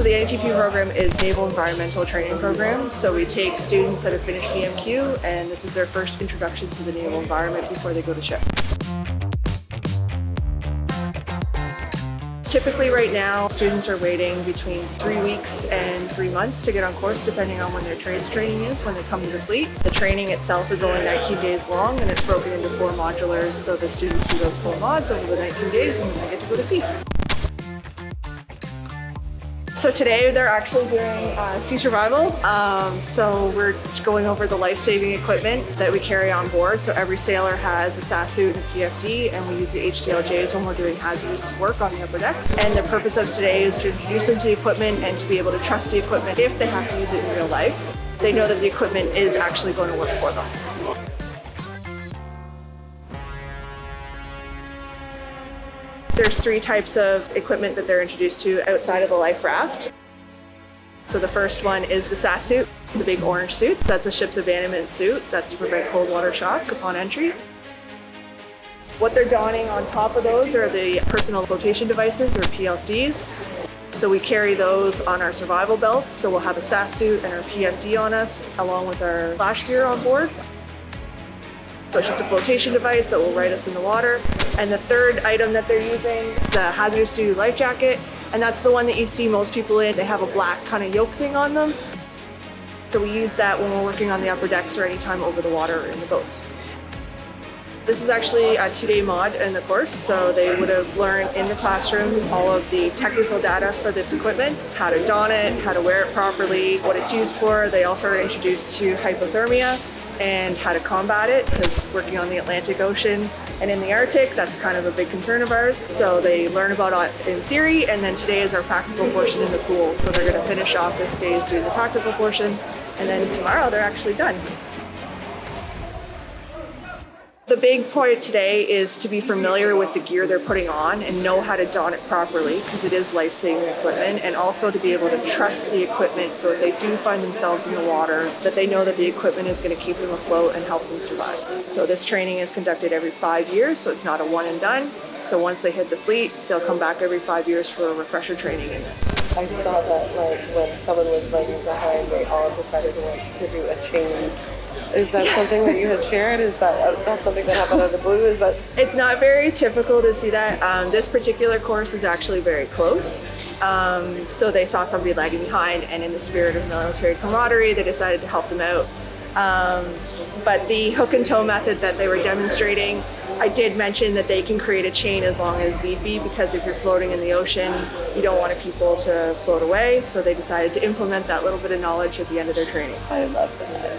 So the NTP program is Naval Environmental Training Program. So we take students that have finished BMQ and this is their first introduction to the naval environment before they go to ship. Typically right now, students are waiting between 3 weeks and 3 months to get on course, depending on when their trades training is, when they come to the fleet. The training itself is only 19 days long and it's broken into 4 modulars, so the students do those 4 mods over the 19 days and then they get to go to sea. So today they're actually doing sea survival. So we're going over the life-saving equipment that we carry on board. So every sailor has a SAS suit and a PFD, and we use the HDLJs when we're doing hazardous work on the upper decks. And the purpose of today is to introduce them to the equipment and to be able to trust the equipment if they have to use it in real life. They know that the equipment is actually going to work for them. There's 3 types of equipment that they're introduced to outside of the life raft. So the first one is the SAS suit. It's the big orange suit. That's a ship's abandonment suit. That's to prevent cold water shock upon entry. What they're donning on top of those are the personal flotation devices, or PFDs. So we carry those on our survival belts. So we'll have a SAS suit and our PFD on us, along with our flash gear on board. So it's just a flotation device that will right us in the water. And the third item that they're using is the hazardous duty life jacket. And that's the one that you see most people in. They have a black kind of yoke thing on them. So we use that when we're working on the upper decks or anytime over the water in the boats. This is actually a 2-day mod in the course. So they would have learned in the classroom all of the technical data for this equipment, how to don it, how to wear it properly, what it's used for. They also are introduced to hypothermia and how to combat it, because working on the Atlantic Ocean and in the Arctic, that's kind of a big concern of ours. So they learn about it in theory, and then today is our practical portion in the pool. So they're going to finish off this phase doing the practical portion, and then tomorrow they're actually done. The big point today is to be familiar with the gear they're putting on and know how to don it properly, because it is life-saving equipment, and also to be able to trust the equipment so if they do find themselves in the water, that they know that the equipment is going to keep them afloat and help them survive. So this training is conducted every 5 years, so it's not a one and done. So once they hit the fleet, they'll come back every 5 years for a refresher training in this. I saw that when someone was lagging behind, they all decided to do a chain. Is that something that you had shared? Is that's something that happened out of the blue? Is that? It's not very typical to see that. This particular course is actually very close. So they saw somebody lagging behind, and in the spirit of military camaraderie, they decided to help them out. But the hook and toe method that they were demonstrating, I did mention that they can create a chain as long as need be, because if you're floating in the ocean, you don't want people to float away. So they decided to implement that little bit of knowledge at the end of their training. I love that.